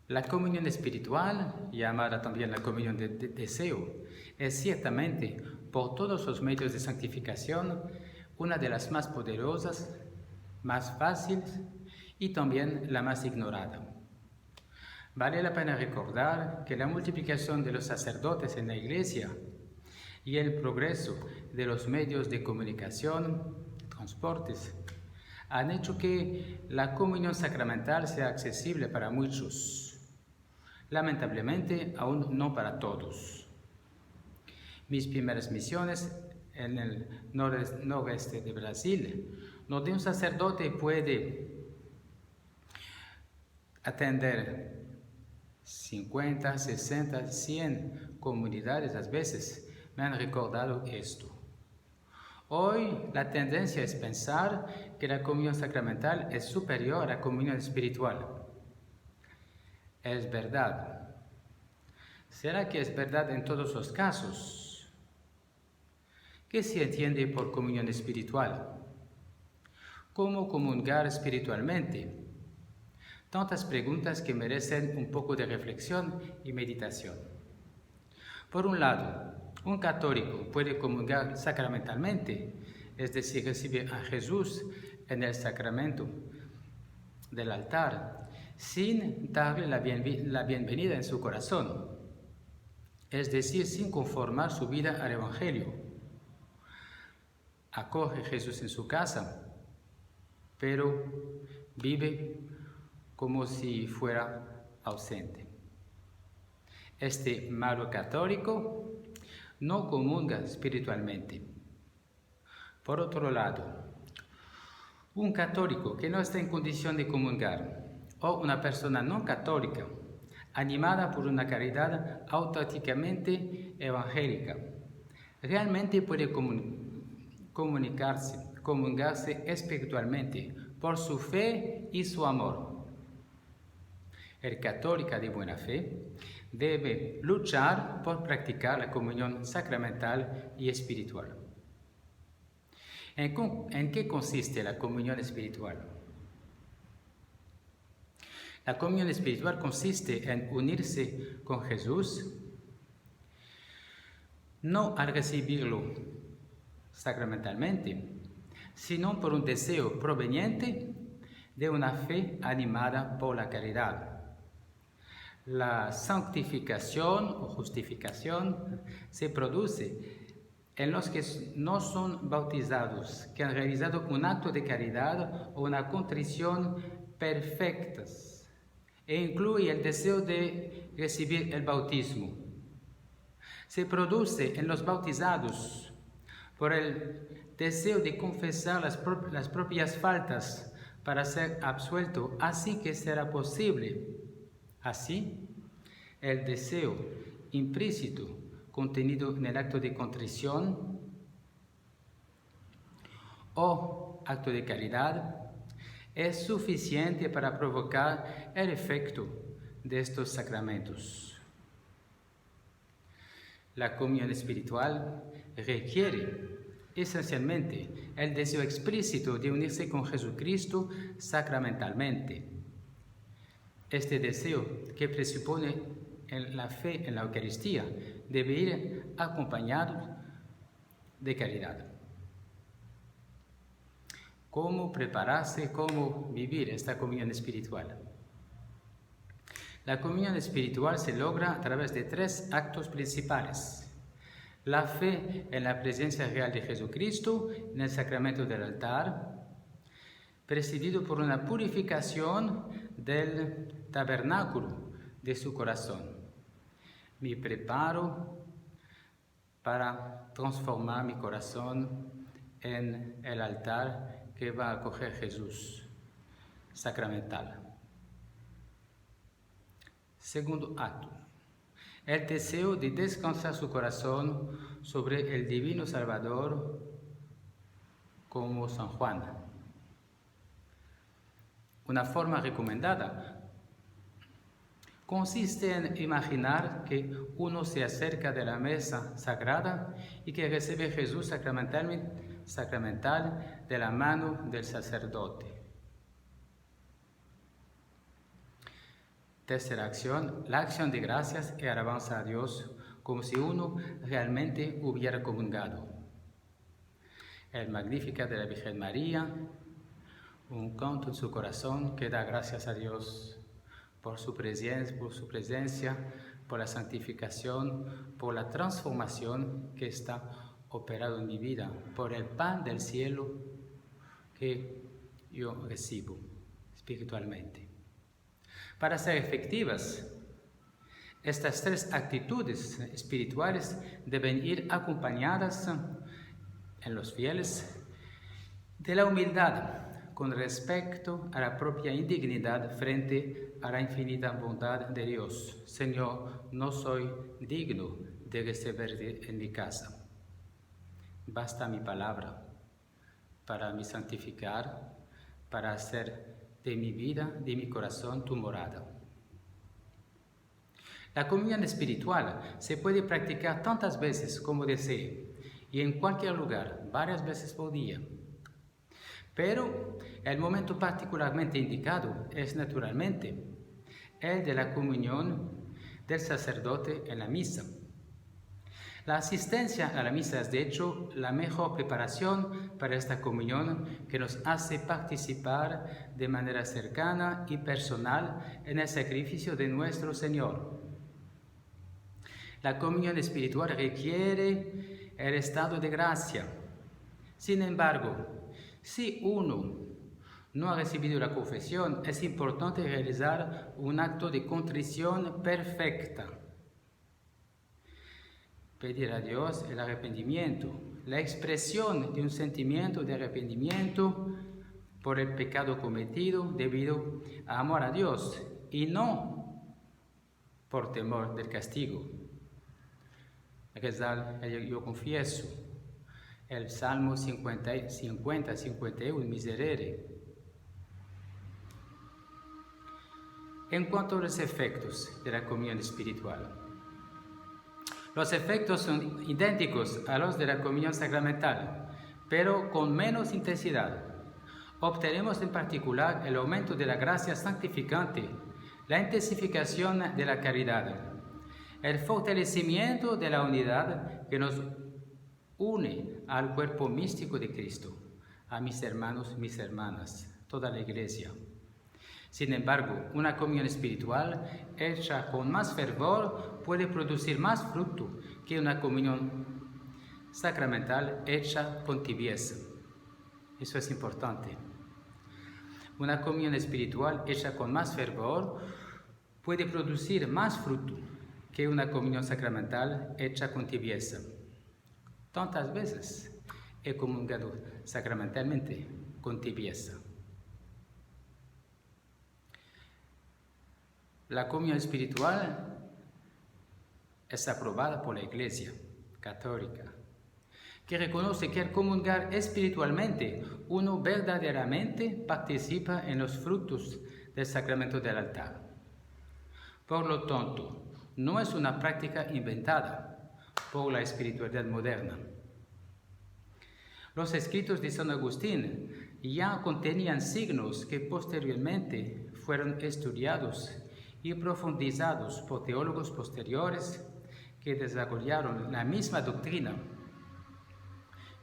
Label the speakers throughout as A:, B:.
A: La comunión espiritual, llamada también la comunión de deseo, es ciertamente, por todos los medios de santificación, una de las más poderosas, más fáciles y también la más ignorada. Vale la pena recordar que la multiplicación de los sacerdotes en la Iglesia y el progreso de los medios de comunicación, transportes, han hecho que la comunión sacramental sea accesible para muchos. Lamentablemente, aún no para todos. Mis primeras misiones en el noroeste de Brasil, donde un sacerdote puede atender 50, 60, 100 comunidades a veces, me han recordado esto. Hoy la tendencia es pensar que la comunión sacramental es superior a la comunión espiritual. Es verdad. ¿Será que es verdad en todos los casos? ¿Qué se entiende por comunión espiritual? ¿Cómo comulgar espiritualmente? Tantas preguntas que merecen un poco de reflexión y meditación. Por un lado, un católico puede comulgar sacramentalmente, es decir, recibir a Jesús en el sacramento del altar, sin darle la bienvenida en su corazón, es decir, sin conformar su vida al Evangelio. Acoge a Jesús en su casa, pero vive como si fuera ausente. Este malo católico no comulga espiritualmente. Por otro lado, un católico que no está en condición de comulgar o una persona no católica, animada por una caridad auténticamente evangélica, realmente puede comulgarse espiritualmente por su fe y su amor. El católico de buena fe debe luchar por practicar la comunión sacramental y espiritual. ¿En qué consiste la comunión espiritual? La comunión espiritual consiste en unirse con Jesús, no al recibirlo sacramentalmente, sino por un deseo proveniente de una fe animada por la caridad. La santificación o justificación se produce en los que no son bautizados, que han realizado un acto de caridad o una contrición perfectas, e incluye el deseo de recibir el bautismo. Se produce en los bautizados por el deseo de confesar las propias faltas para ser absuelto, así que será posible. Así, el deseo implícito contenido en el acto de contrición o acto de caridad es suficiente para provocar el efecto de estos sacramentos. La comunión espiritual requiere esencialmente el deseo explícito de unirse con Jesucristo sacramentalmente. Este deseo, que presupone la fe en la Eucaristía, debe ir acompañado de caridad. ¿Cómo prepararse, cómo vivir esta comunión espiritual? La comunión espiritual se logra a través de 3 actos principales. La fe en la presencia real de Jesucristo en el sacramento del altar, presidido por una purificación del tabernáculo de su corazón. Me preparo para transformar mi corazón en el altar que va a acoger Jesús sacramental. Segundo acto, el deseo de descansar su corazón sobre el Divino Salvador como San Juan. Una forma recomendada consiste en imaginar que uno se acerca de la mesa sagrada y que recibe Jesús sacramental de la mano del sacerdote. Tercera acción, la acción de gracias y alabanza a Dios como si uno realmente hubiera comulgado. El Magnificat de la Virgen María, un canto en su corazón que da gracias a Dios por su presencia, por la santificación, por la transformación que está operado en mi vida, por el pan del cielo que yo recibo espiritualmente. Para ser efectivas, estas tres actitudes espirituales deben ir acompañadas en los fieles de la humildad con respecto a la propia indignidad frente a la infinita bondad de Dios. Señor, no soy digno de recibirte en mi casa. Basta mi palabra para me santificar, para hacer de mi vida, de mi corazón, tu morada. La comunión espiritual se puede practicar tantas veces como desee y en cualquier lugar, varias veces por día. Pero el momento particularmente indicado es naturalmente el de la comunión del sacerdote en la misa. La asistencia a la misa es de hecho la mejor preparación para esta comunión que nos hace participar de manera cercana y personal en el sacrificio de nuestro Señor. La comunión espiritual requiere el estado de gracia. Sin embargo, si uno no ha recibido la confesión, es importante realizar un acto de contrición perfecta. Pedir a Dios el arrepentimiento, la expresión de un sentimiento de arrepentimiento por el pecado cometido debido a amor a Dios y no por temor del castigo. Rezar, yo confieso, el Salmo 50-51, Miserere. En cuanto a los efectos de la comunión espiritual, los efectos son idénticos a los de la comunión sacramental, pero con menos intensidad. Obtenemos en particular el aumento de la gracia santificante, la intensificación de la caridad, el fortalecimiento de la unidad que nos une al cuerpo místico de Cristo, a mis hermanos, mis hermanas, toda la Iglesia. Sin embargo, una comunión espiritual hecha con más fervor puede producir más fruto que una comunión sacramental hecha con tibieza. Eso es importante. Una comunión espiritual hecha con más fervor puede producir más fruto que una comunión sacramental hecha con tibieza. Tantas veces he comulgado sacramentalmente con tibieza. La comunión espiritual es aprobada por la Iglesia Católica, que reconoce que al comulgar espiritualmente uno verdaderamente participa en los frutos del sacramento del altar. Por lo tanto, no es una práctica inventada por la espiritualidad moderna. Los escritos de San Agustín ya contenían signos que posteriormente fueron estudiados y profundizados por teólogos posteriores que desarrollaron la misma doctrina,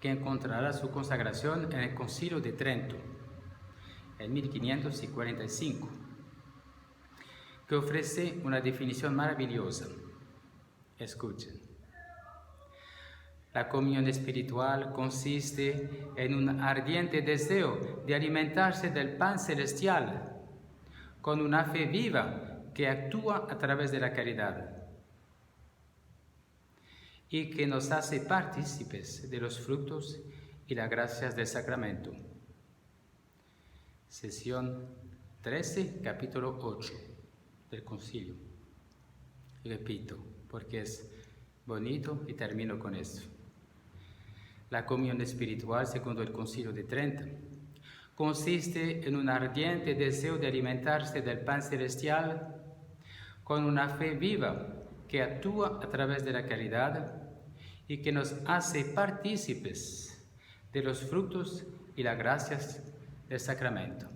A: que encontrará su consagración en el Concilio de Trento, en 1545, que ofrece una definición maravillosa. Escuchen. La comunión espiritual consiste en un ardiente deseo de alimentarse del pan celestial, con una fe viva que actúa a través de la caridad y que nos hace partícipes de los frutos y las gracias del sacramento. Sesión 13, capítulo 8 del Concilio. Repito, porque es bonito y termino con eso. La comunión espiritual, según el Concilio de Trento, consiste en un ardiente deseo de alimentarse del pan celestial con una fe viva que actúa a través de la caridad y que nos hace partícipes de los frutos y las gracias del sacramento.